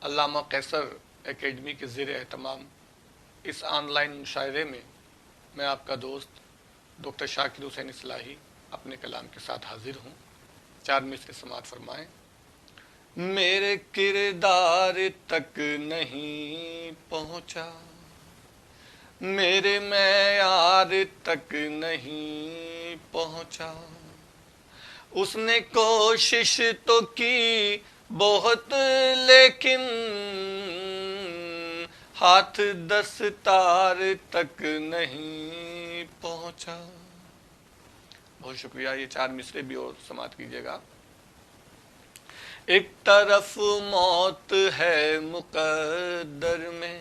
علامہ قیصر academy کے زیر اہتمام اس آن لائن مشاعرے میں میں آپ کا دوست ڈاکٹر شاکر حسین اصلاحی اپنے کلام کے ساتھ حاضر ہوں۔ 4 مصرع سماعت فرمائیں۔ میرے کردار تک نہیں پہنچا، میرے معیار تک نہیں پہنچا، اس نے کوشش تو کی بہت لیکن ہاتھ دستار تک نہیں پہنچا۔ بہت شکریہ، یہ 4 مصرع بھی اور سماعت کیجیے گا۔ ایک طرف موت ہے مقدر میں،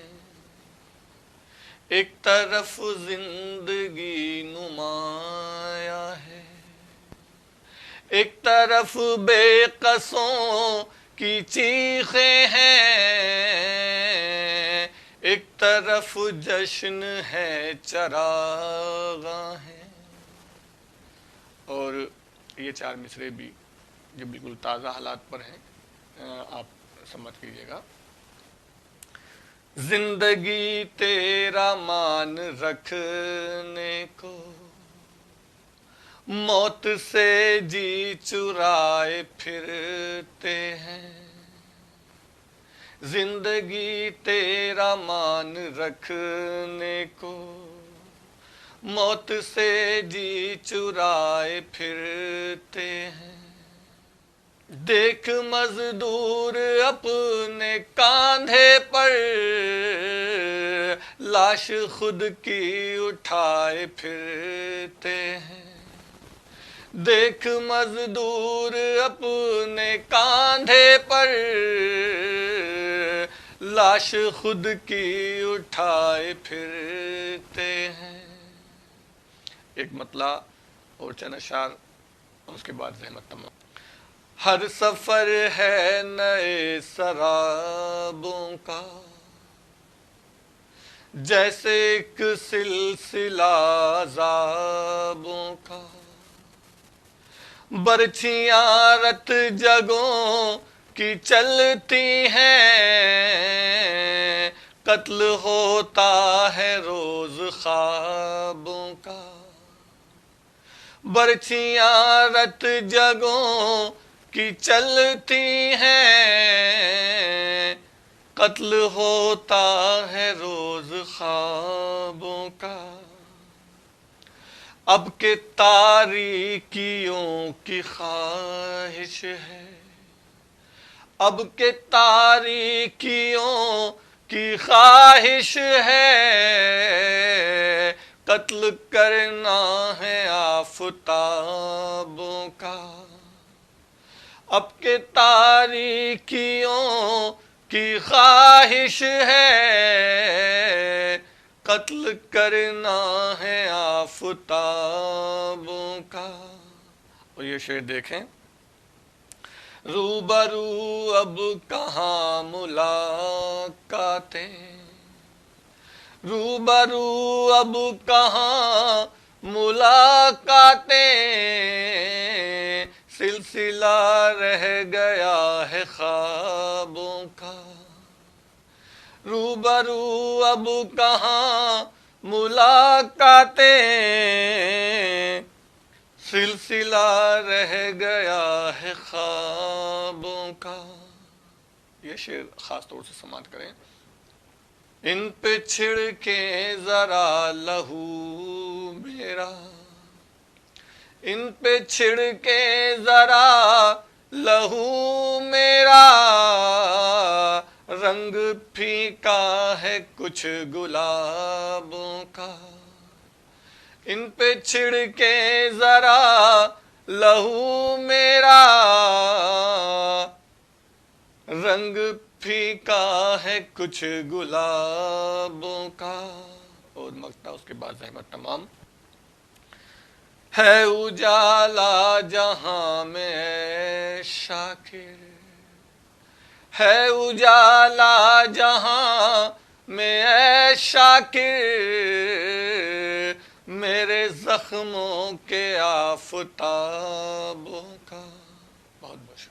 ایک طرف زندگی نمایاں ہے، ایک طرف بے قصوں کی چیخیں ہیں، ایک طرف جشن ہے چراغاں ہیں۔ اور یہ 4 مصرع بھی جو بالکل تازہ حالات پر ہیں، آپ سمجھ کیجیے گا۔ زندگی تیرا مان رکھنے کو موت سے جی چرائے پھرتے ہیں، زندگی تیرا مان رکھنے کو موت سے جی چرائے پھرتے ہیں۔ دیکھ مزدور اپنے کاندھے پر لاش خود کی اٹھائے پھرتے ہیں، دیکھ مزدور اپنے کاندھے پر لاش خود کی اٹھائے پھرتے ہیں۔ ایک مطلع اور چند اشعار اور اس کے بعد زحمت تمام۔ ہر سفر ہے نئے سرابوں کا، جیسے ایک سلسلہ عذابوں کا، برچھیاں رت جگوں کی چلتی ہیں، قتل ہوتا ہے روز خوابوں کا، برچھیاں رت جگوں کی چلتی ہیں، قتل ہوتا ہے روز خوابوں کا۔ اب کہ تاریکیوں کی خواہش ہے، اب کہ تاریکیوں کی خواہش ہے، قتل کرنا ہے آفتابوں کا۔ اب کہ تاریکیوں کی خواہش ہے، قتل کرنا ہے آفتابوں کا۔ اور یہ شعر دیکھیں۔ روبرو اب کہاں ملاقاتیں، روبرو اب کہاں ملاقاتیں، سلسلہ رہ گیا ہے خوابوں کا۔ روبرو اب کہاں ملاقاتیں، سلسلہ رہ گیا ہے خوابوں کا۔ یہ شعر خاص طور سے سماعت کریں۔ ان پہ چھڑکے ذرا لہو میرا، ان پہ چھڑکے ذرا لہو میرا، رنگ پھیکا ہے کچھ گلابوں کا۔ ان پہ چھڑکے ذرا لہو میرا، رنگ پھیکا ہے کچھ گلابوں کا۔ اور مقطع اس کے بعد زحمت تمام۔ ہے اجالا جہاں میں اے شاکر، ہے اجالا جہاں میں اے شاکر، میرے زخموں کے آفتابوں کا۔ بہت بہت شکریہ۔